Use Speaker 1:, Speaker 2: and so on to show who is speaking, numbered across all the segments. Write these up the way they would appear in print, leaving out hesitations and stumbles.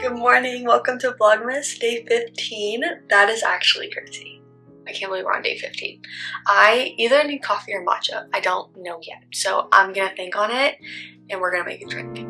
Speaker 1: Good morning, welcome to Vlogmas day 15. That is actually crazy. I can't believe we're on day 15. I either need coffee or matcha. I don't know yet. So I'm gonna think on it and we're gonna make a drink.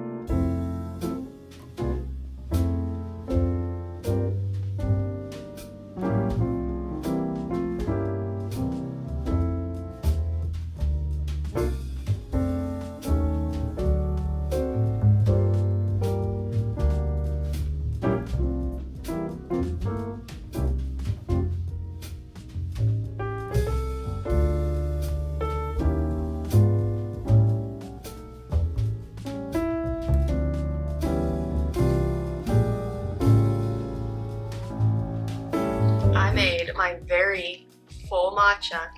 Speaker 1: I made my very full matcha,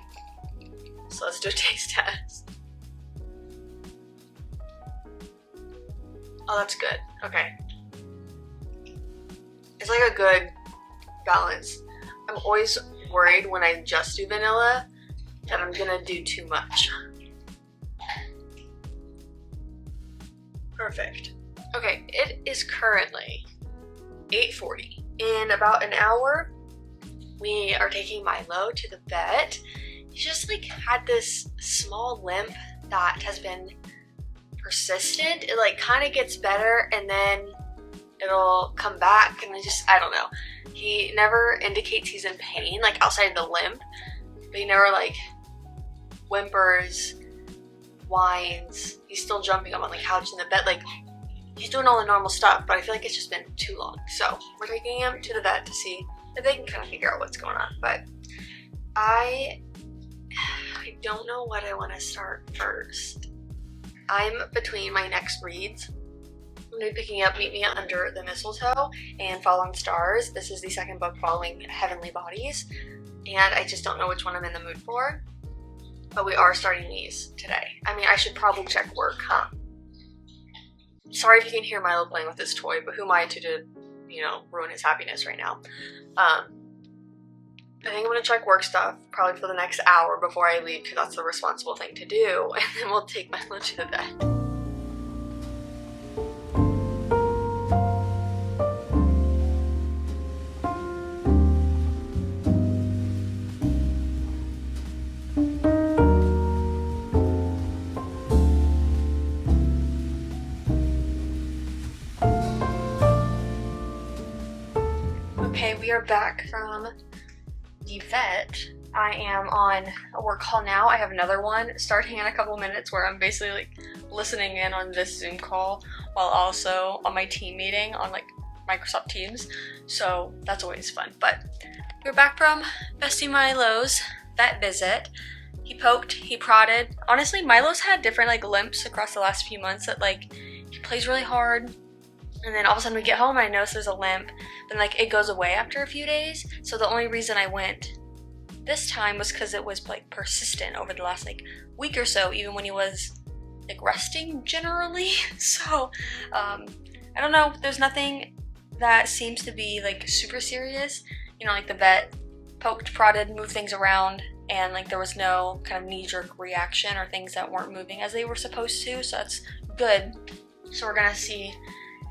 Speaker 1: so let's do a taste test. Oh, that's good. Okay. It's like a good balance. I'm always worried when I just do vanilla that I'm gonna do too much. Perfect. Okay, it is currently 8:40. In about an hour, we are taking Milo to the vet. He just like had this small limp that has been persistent. It like kind of gets better and then it'll come back and I don't know. He never indicates he's in pain, like outside the limp, but he never like whimpers, whines. He's still jumping up on the couch in the bed, like he's doing all the normal stuff, but I feel like it's just been too long. So we're taking him to the vet to see if they can kind of figure out what's going on. But I don't know what I want to start first. I'm between my next reads. I'm going to be picking up Meet Me Under the Mistletoe and Fallen Stars. This is the second book following Heavenly Bodies, and I just don't know which one I'm in the mood for. But we are starting these today. I mean, I should probably check work, huh? Sorry if you can hear Milo playing with this toy, but who am I to you know, ruin his happiness right now. I think I'm gonna check work stuff probably for the next hour before I leave, because that's the responsible thing to do, and then we'll take Milo to the vet. Okay, we are back from the vet. I am on a work call now. I have another one starting in a couple minutes where I'm basically like listening in on this Zoom call while also on my team meeting on like Microsoft Teams. So that's always fun. But we're back from Bestie Milo's vet visit. He poked, he prodded. Honestly, Milo's had different like limps across the last few months that like he plays really hard. And then all of a sudden we get home and I notice there's a limp. Then like it goes away after a few days. So the only reason I went this time was because it was like persistent over the last like week or so, even when he was like resting generally. So I don't know, there's nothing that seems to be like super serious. You know, like the vet poked, prodded, moved things around, and like there was no kind of knee-jerk reaction or things that weren't moving as they were supposed to. So that's good. So we're gonna see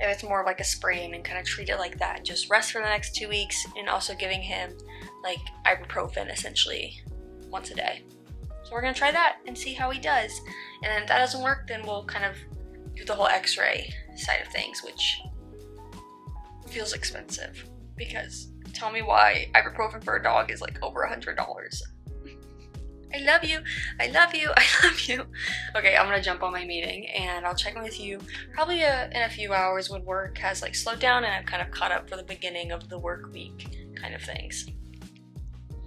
Speaker 1: if it's more of like a sprain and kind of treat it like that and just rest for the next 2 weeks, and also giving him like ibuprofen essentially once a day. So we're gonna try that and see how he does. And then if that doesn't work, then we'll kind of do the whole x-ray side of things, which feels expensive, because tell me why ibuprofen for a dog is like over $100. I love you, I love you, I love you. Okay, I'm gonna jump on my meeting and I'll check in with you probably in a few hours when work has like slowed down and I've kind of caught up for the beginning of the work week kind of things.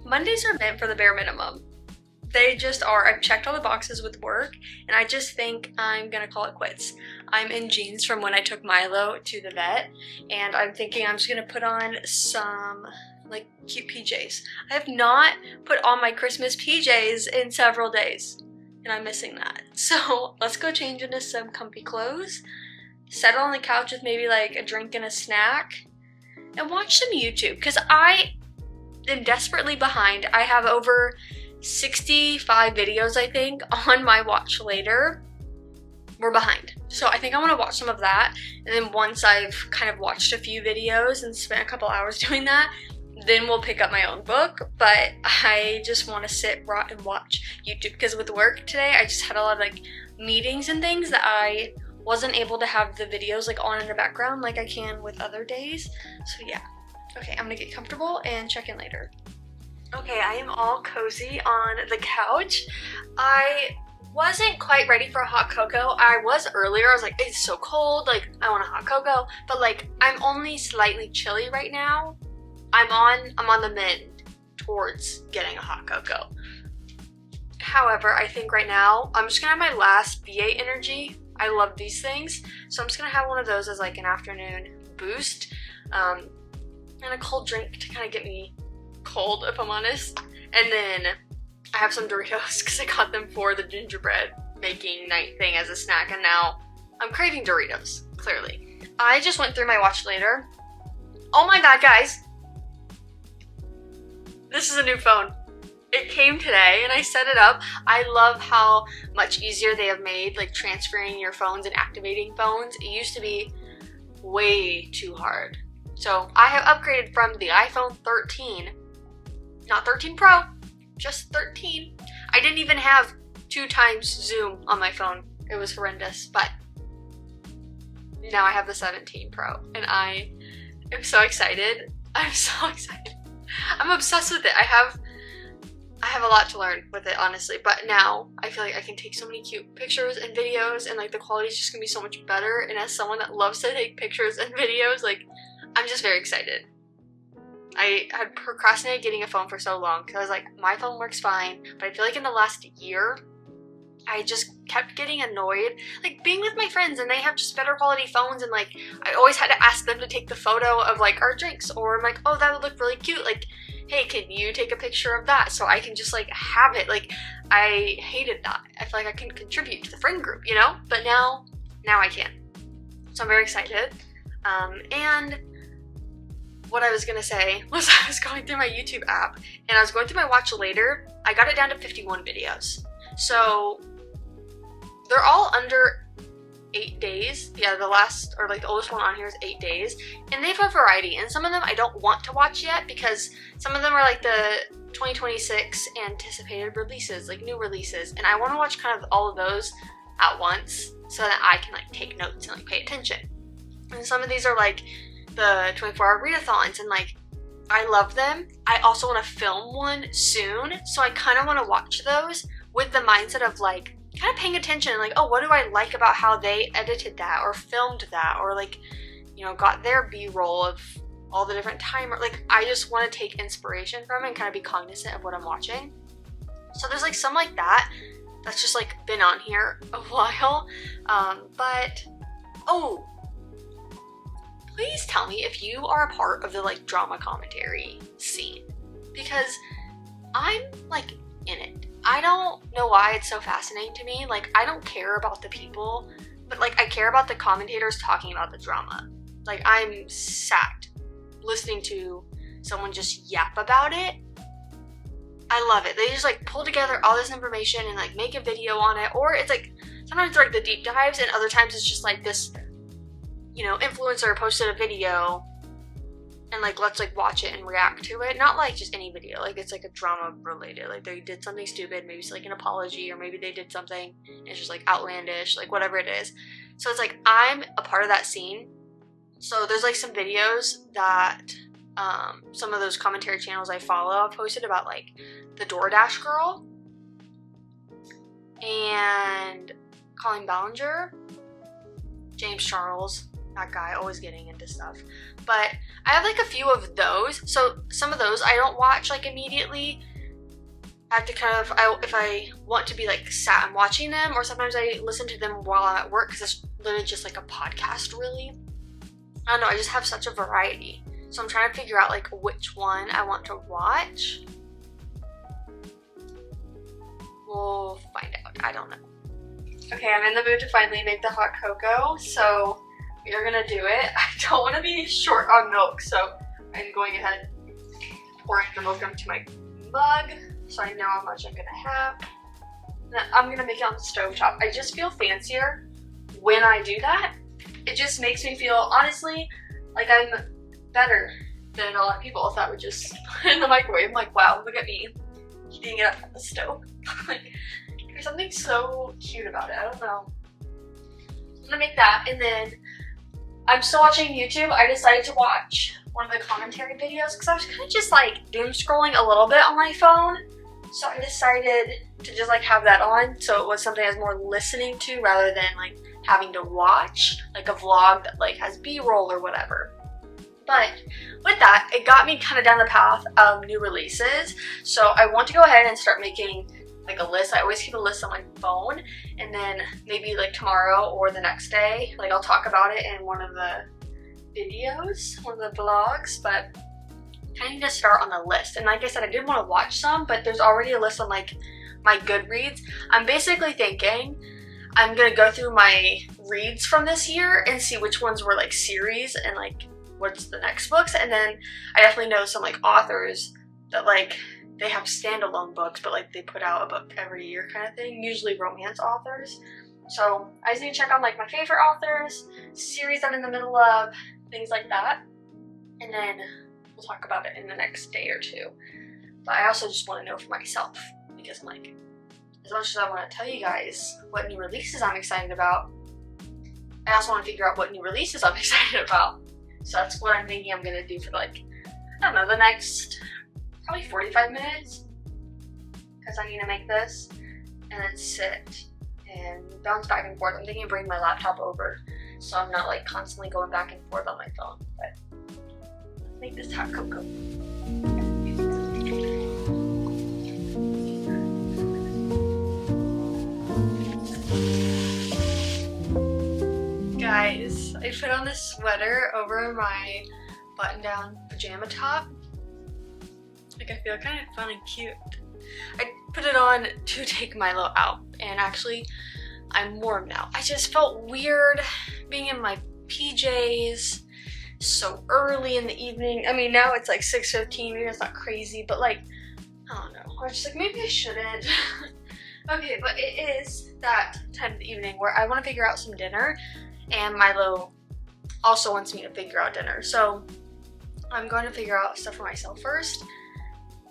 Speaker 1: Mondays are meant for the bare minimum. They just are. I've checked all the boxes with work and I just think I'm gonna call it quits. I'm in jeans from when I took Milo to the vet, and I'm thinking I'm just gonna put on some like cute PJs. I have not put on my Christmas PJs in several days and I'm missing that. So let's go change into some comfy clothes, settle on the couch with maybe like a drink and a snack, and watch some YouTube, because I am desperately behind. I have over 65 videos I think on my watch later, we're behind. So I think I want to watch some of that, and then once I've kind of watched a few videos and spent a couple hours doing that, then we'll pick up my own book. But I just want to sit and watch YouTube, because with work today I just had a lot of like meetings and things that I wasn't able to have the videos like on in the background like I can with other days. So yeah. Okay, I'm gonna get comfortable and check in later. Okay, I am all cozy on the couch. I wasn't quite ready for a hot cocoa. I was earlier. I was like, it's so cold, like I want a hot cocoa, but like I'm only slightly chilly right now. I'm on the mend towards getting a hot cocoa. However, I think right now I'm just gonna have my last V8 energy. I love these things, so I'm just gonna have one of those as like an afternoon boost, and a cold drink to kind of get me cold, if I'm honest. And then I have some Doritos because I got them for the gingerbread making night thing as a snack, and now I'm craving Doritos, clearly. I just went through my watch later. Oh my god, guys! This is a new phone. It came today and I set it up. I love how much easier they have made like transferring your phones and activating phones. It used to be way too hard. So I have upgraded from the iPhone 13, not 13 Pro, just 13. I didn't even have 2x zoom on my phone. It was horrendous, but now I have the 17 Pro and I am so excited. I'm so excited. I'm obsessed with it. I have a lot to learn with it, honestly, but now I feel like I can take so many cute pictures and videos, and like the quality is just gonna be so much better. And as someone that loves to take pictures and videos, like I'm just very excited. I had procrastinated getting a phone for so long because I was like, my phone works fine, but I feel like in the last year I just kept getting annoyed, like being with my friends and they have just better quality phones, and like I always had to ask them to take the photo of like our drinks, or I'm like, oh, that would look really cute, like, hey, can you take a picture of that so I can just like have it? Like I hated that. I feel like I can contribute to the friend group, you know, but now I can. So I'm very excited. And what I was gonna say was I was going through my YouTube app and I was going through my watch later. I got it down to 51 videos. So they're all under 8 days. Yeah, the last, or like the oldest one on here is 8 days. And they have a variety, and some of them I don't want to watch yet because some of them are like the 2026 anticipated releases, like new releases. And I want to watch kind of all of those at once so that I can like take notes and like pay attention. And some of these are like the 24-hour readathons, and like I love them. I also want to film one soon, so I kind of want to watch those with the mindset of like kind of paying attention, like, oh, what do I like about how they edited that or filmed that, or like, you know, got their B-roll of all the different timer. Like I just want to take inspiration from it and kind of be cognizant of what I'm watching. So there's like some like that that's just like been on here a while. But oh, please tell me if you are a part of the like drama commentary scene, because I'm like in it. I don't know why it's so fascinating to me. Like I don't care about the people, but like I care about the commentators talking about the drama. Like I'm sat listening to someone just yap about it. I love it. They just like pull together all this information and like make a video on it, or it's like sometimes it's like the deep dives, and other times it's just like this, you know, influencer posted a video and like let's like watch it and react to it. Not like just any video, like it's like a drama related, like they did something stupid, maybe it's like an apology, or maybe they did something and it's just like outlandish, like whatever it is. So it's like I'm a part of that scene. So there's like some videos that some of those commentary channels I follow have posted about like the DoorDash girl and Colleen Ballinger, James Charles, that guy, always getting into stuff. But I have like a few of those, so some of those I don't watch like immediately. I have to kind of, if I want to be like sat and watching them, or sometimes I listen to them while I'm at work because it's literally just like a podcast, really. I don't know, I just have such a variety. So I'm trying to figure out like which one I want to watch. We'll find out, I don't know. Okay, I'm in the mood to finally make the hot cocoa, so we are gonna do it. I don't want to be short on milk, so I'm going ahead pouring the milk into my mug so I know how much I'm gonna have. I'm gonna make it on the stovetop. I just feel fancier when I do that, it just makes me feel, honestly, like I'm better than a lot of people if that would just put in the microwave. I'm like, wow, look at me heating it up on the stove. Like, there's something so cute about it. I don't know. I'm gonna make that, and then I'm still watching YouTube. I decided to watch one of the commentary videos because I was kind of just like doom scrolling a little bit on my phone. So I decided to just like have that on, so it was something I was more listening to rather than like having to watch like a vlog that like has B-roll or whatever. But with that, it got me kind of down the path of new releases. So I want to go ahead and start making like a list. I always keep a list on my phone, and then maybe like tomorrow or the next day, like I'll talk about it in one of the videos, one of the vlogs, but I need to start on the list. And like I said, I did want to watch some, but there's already a list on like my Goodreads. I'm basically thinking I'm gonna go through my reads from this year and see which ones were like series and like what's the next books. And then I definitely know some like authors that like they have standalone books, but like they put out a book every year kind of thing, usually romance authors. So I just need to check on like my favorite authors, series I'm in the middle of, things like that. And then we'll talk about it in the next day or two. But I also just want to know for myself, because I'm like, as much as I want to tell you guys what new releases I'm excited about, I also want to figure out what new releases I'm excited about. So that's what I'm thinking I'm going to do for like, I don't know, the next probably 45 minutes. Because I need to make this and then sit and bounce back and forth. I'm thinking of bringing my laptop over so I'm not like constantly going back and forth on my phone. But let's make this hot cocoa. Guys, I put on this sweater over my button-down pajama top. Like, I feel kind of fun and cute. I put it on to take Milo out, and actually, I'm warm now. I just felt weird being in my PJs so early in the evening. I mean, now it's like 6:15, maybe it's not crazy, but like, I don't know. I was just like, maybe I shouldn't. Okay, but it is that time of the evening where I want to figure out some dinner, and Milo also wants me to figure out dinner. So I'm going to figure out stuff for myself first,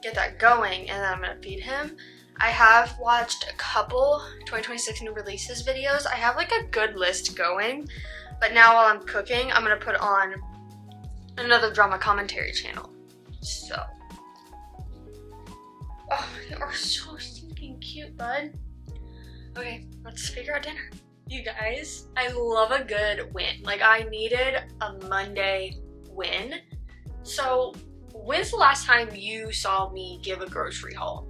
Speaker 1: get that going, and then I'm going to feed him. I have watched a couple 2026 new releases videos. I have like a good list going, but now while I'm cooking, I'm going to put on another drama commentary channel. So, oh, you are so stinking cute, bud. Okay, let's figure out dinner. You guys, I love a good win. Like, I needed a Monday win. So, when's the last time you saw me give a grocery haul?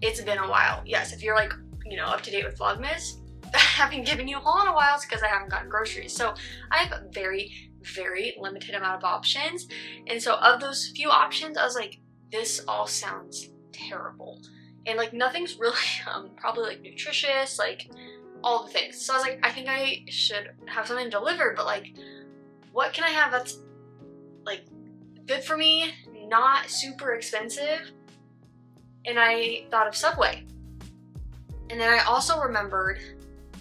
Speaker 1: It's been a while. Yes, if you're like, you know, up to date with Vlogmas, I haven't given you a haul in a while. It's because I haven't gotten groceries. So, I have a very, very limited amount of options. And so, of those few options, I was like, this all sounds terrible. And like, nothing's really probably like nutritious, like all the things. So I was like, I think I should have something delivered, but like, what can I have that's like good for me, not super expensive? And I thought of Subway. And then I also remembered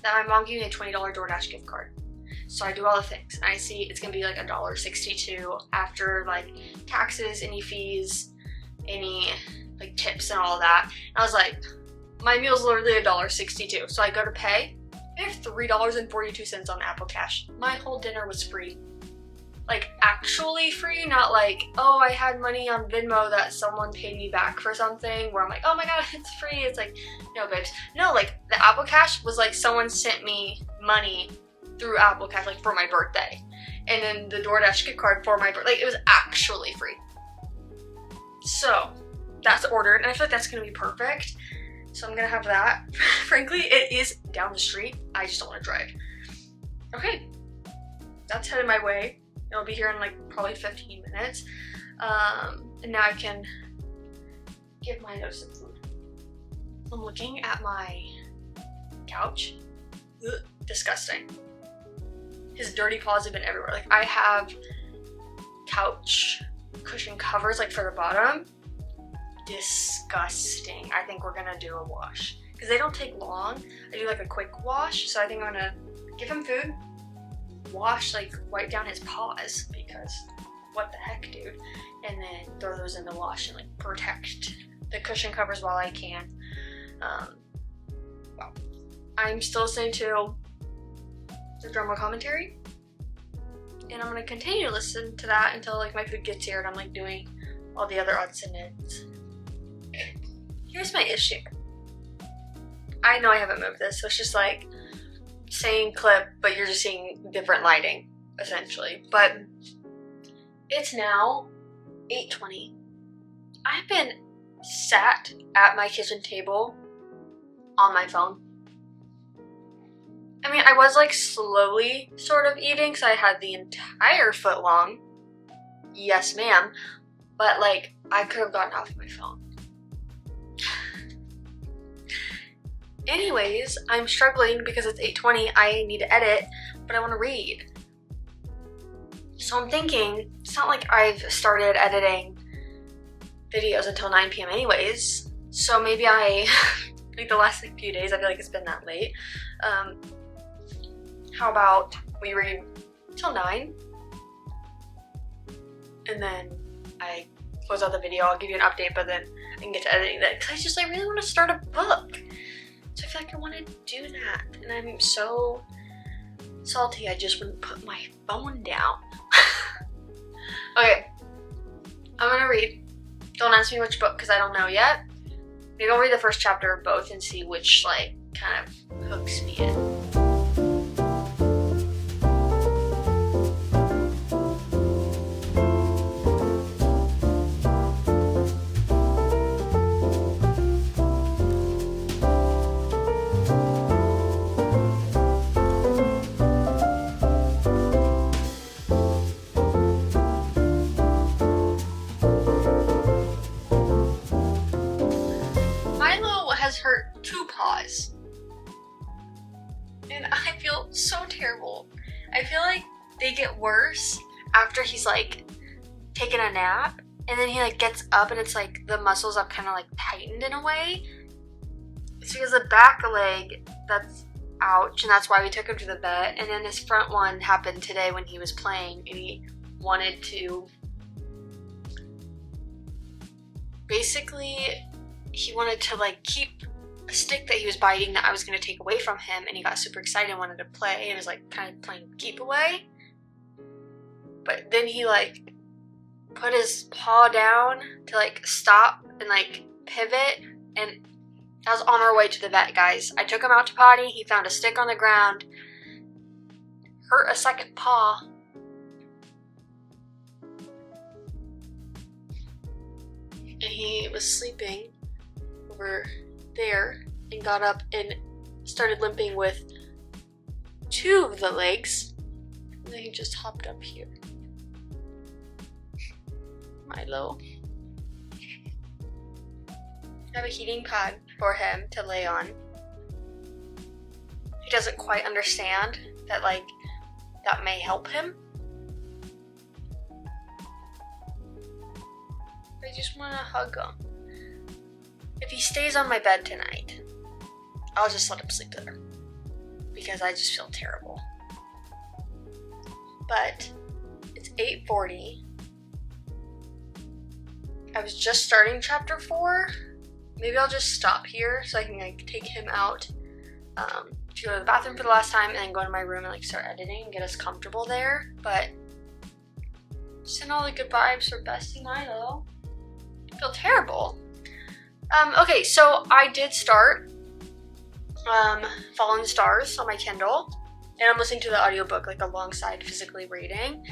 Speaker 1: that my mom gave me a $20 DoorDash gift card. So I do all the things, and I see it's gonna be like $1.62 after like taxes, any fees, any like tips and all of that. And I was like, my meal's literally $1.62. So I go to pay, I have $3.42 on Apple Cash. My whole dinner was free. Like, actually free, not like, oh, I had money on Venmo that someone paid me back for something where I'm like, oh my god, it's free. It's like, no, babes. No, like, the Apple Cash was like someone sent me money through Apple Cash, like, for my birthday. And then the DoorDash gift card for my birthday, like, it was actually free. So, that's ordered, and I feel like that's gonna be perfect. So I'm gonna have that. Frankly, it is down the street. I just don't wanna drive. Okay, that's headed my way. It'll be here in like probably 15 minutes. And now I can give Milo some food. I'm looking at my couch. Ugh, disgusting. His dirty paws have been everywhere. Like, I have couch cushion covers like for the bottom. Disgusting. I think we're gonna do a wash because they don't take long. I do like a quick wash, so I think I'm gonna give him food, wash, like wipe down his paws, because what the heck, dude, and then throw those in the wash and like protect the cushion covers while I can. Well, I'm still listening to the drama commentary, and I'm gonna continue to listen to that until like my food gets here and I'm like doing all the other odds and ends. Here's my issue. I know I haven't moved this, so it's just like same clip, but you're just seeing different lighting, essentially. But it's now 8:20. I've been sat at my kitchen table on my phone. I mean, I was like slowly sort of eating, so I had the entire foot long. Yes, ma'am. But like, I could have gotten off my phone. Anyways, I'm struggling because it's 8:20. I need to edit, but I want to read. So I'm thinking, it's not like I've started editing videos until 9 p.m. anyways. So maybe like the last like few days, I feel like it's been that late. How about we read till 9? And then I close out the video. I'll give you an update, but then I can get to editing that. Because I really want to start a book. So I feel like I want to do that. And I'm so salty I just wouldn't put my phone down. Okay, I'm gonna read. Don't ask me which book because I don't know yet. Maybe I'll read the first chapter of both and see which like kind of hooks me in. Milo has hurt 2 paws. And I feel so terrible. I feel like they get worse after he's like taken a nap, and then he like gets up and it's like the muscles have kind of like tightened in a way. So he has a back leg that's ouch, and that's why we took him to the vet. And then his front one happened today when he was playing, and he wanted to basically he wanted to like keep a stick that he was biting that I was going to take away from him, and he got super excited and wanted to play and was like kind of playing keep away. But then he like put his paw down to like stop and like pivot, and that was on our way to the vet, guys. I took him out to potty, he found a stick on the ground, hurt a second paw. And he was sleeping over there and got up and started limping with 2 of the legs. And then he just hopped up here. Milo. I have a heating pad for him to lay on. He doesn't quite understand that like that may help him. I just want to hug him. If he stays on my bed tonight, I'll just let him sleep there because I just feel terrible. But it's 8:40. I was just starting chapter 4. Maybe I'll just stop here so I can like take him out to go to the bathroom for the last time and then go to my room and like start editing and get us comfortable there. But send all the good vibes for Bestie Milo. I feel terrible. Okay, so I did start Following the Stars on my Kindle, and I'm listening to the audiobook like alongside physically reading.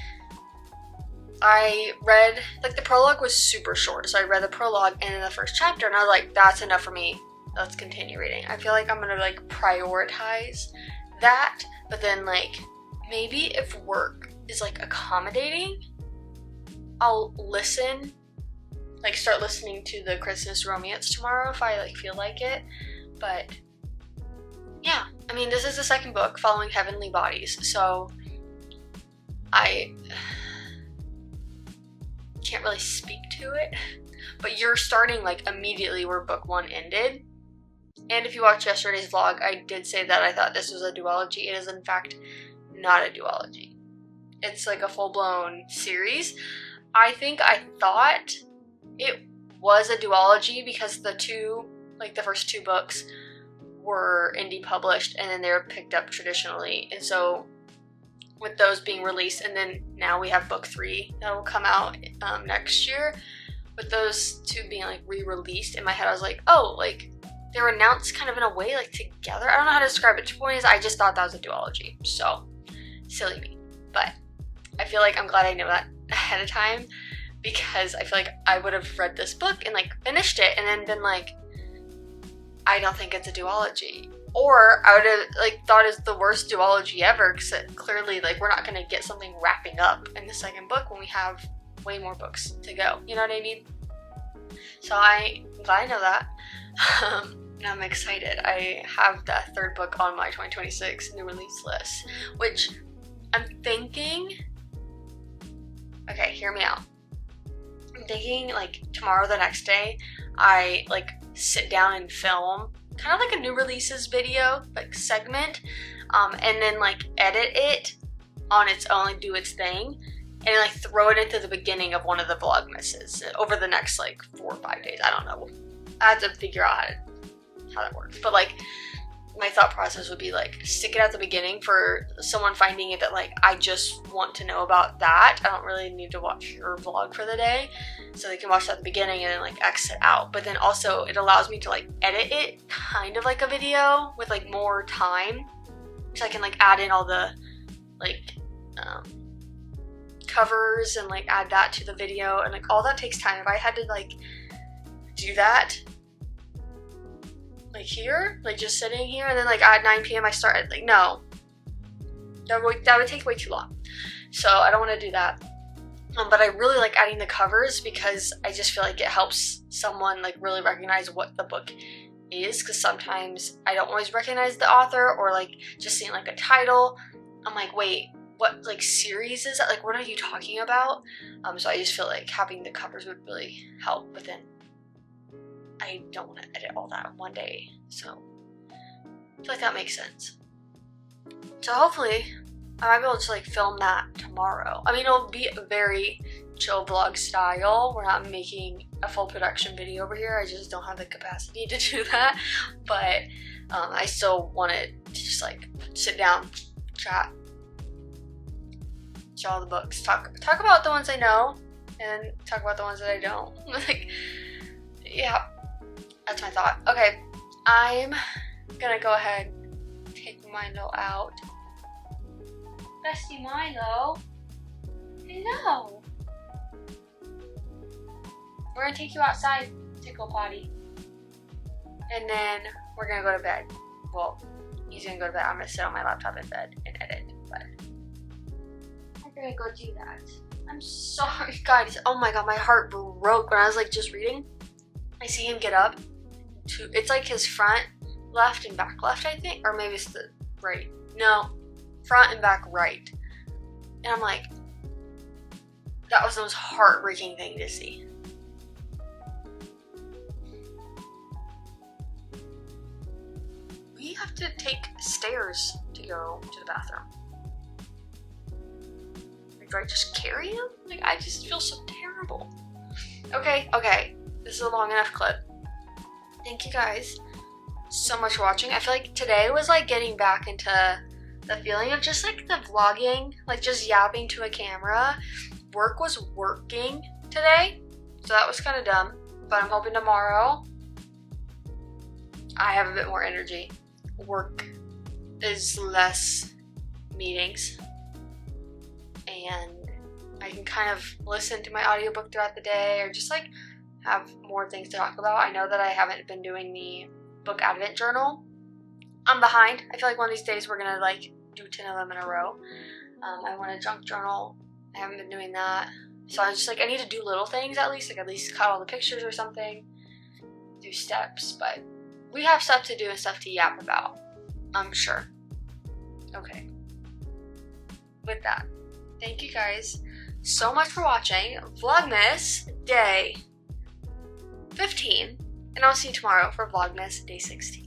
Speaker 1: I read, like the prologue was super short, so I read the prologue and then the first chapter, and I was like, that's enough for me. Let's continue reading. I feel like I'm gonna like prioritize that, but then like maybe if work is like accommodating, I'll listen, like start listening to the Christmas romance tomorrow if I like feel like it. But yeah, I mean, this is the second book, Following Heavenly Bodies, so I can't really speak to it, but you're starting like immediately where book 1 ended, And if you watched yesterday's vlog, I did say that I thought this was a duology. It is in fact not a duology. It's like a full-blown series. I thought it was a duology because the first two books were indie published and then they were picked up traditionally. And so with those being released, and then now we have book 3 that will come out next year, with those two being like re-released, in my head I was like, oh, like they were announced kind of in a way like together. I don't know how to describe it. The point is, I just thought that was a duology. So silly me. But I feel like I'm glad I know that ahead of time, because I feel like I would have read this book and like finished it and then been like, I don't think it's a duology. Or I would have like thought it's the worst duology ever, because clearly like we're not going to get something wrapping up in the second book when we have way more books to go. You know what I mean? So I'm glad I know that. And I'm excited. I have that third book on my 2026 new release list, which I'm thinking, okay, hear me out. I'm thinking like tomorrow, the next day, I like sit down and film kind of like a new releases video, like segment, and then like edit it on its own, like do its thing, and like throw it into the beginning of one of the vlogmases over the next like 4 or 5 days. I don't know. I have to figure out how that works. But like my thought process would be like stick it at the beginning for someone finding it that like I just want to know about that. I don't really need to watch your vlog for the day, so they can watch that at the beginning and then like exit out. But then also it allows me to like edit it kind of like a video with like more time, so I can like add in all the like covers and like add that to the video, and like all that takes time. If I had to like do that like here, like just sitting here, and then like at 9 p.m. I started, like, no, that would take way too long. So I don't want to do that. But I really like adding the covers because I just feel like it helps someone like really recognize what the book is, because sometimes I don't always recognize the author, or like just seeing like a title, I'm like, wait, what like series is that? Like, what are you talking about? So I just feel like having the covers would really help, but then I don't want to edit all that in one day, so I feel like that makes sense. So hopefully I might be able to like film that tomorrow. I mean, it'll be a very chill vlog style. We're not making a full production video over here. I just don't have the capacity to do that. But I still wanted to just like sit down, chat, show all the books, talk about the ones I know, and talk about the ones that I don't. Like, yeah, that's my thought. Okay, I'm gonna go ahead and take Milo out. Bestie Milo, hello. We're gonna take you outside to go potty, and then we're gonna go to bed. Well, he's gonna go to bed. I'm gonna sit on my laptop in bed and edit, but I'm gonna go do that. I'm sorry, guys. Oh my god, my heart broke when I was like just reading. I see him get up. It's like his front left and back left, I think, or maybe it's the right. No, front and back right. And I'm like, that was the most heartbreaking thing to see. We have to take stairs to go to the bathroom. Like, do I just carry him? Like, I just feel so terrible. Okay. This is a long enough clip. Thank you guys so much for watching. I feel like today was like getting back into the feeling of just like the vlogging, like just yapping to a camera. Work was working today, so that was kind of dumb. But I'm hoping tomorrow I have a bit more energy. Work is less meetings, and I can kind of listen to my audiobook throughout the day, or just like have more things to talk about. I know that I haven't been doing the book advent journal. I'm behind. I feel like one of these days we're gonna like do 10 of them in a row. I want a junk journal. I haven't been doing that. So I was just like, I need to do little things at least, like at least cut all the pictures or something, do steps, but we have stuff to do and stuff to yap about, I'm sure. Okay. With that, thank you guys so much for watching Vlogmas Day 15, and I'll see you tomorrow for Vlogmas Day 16.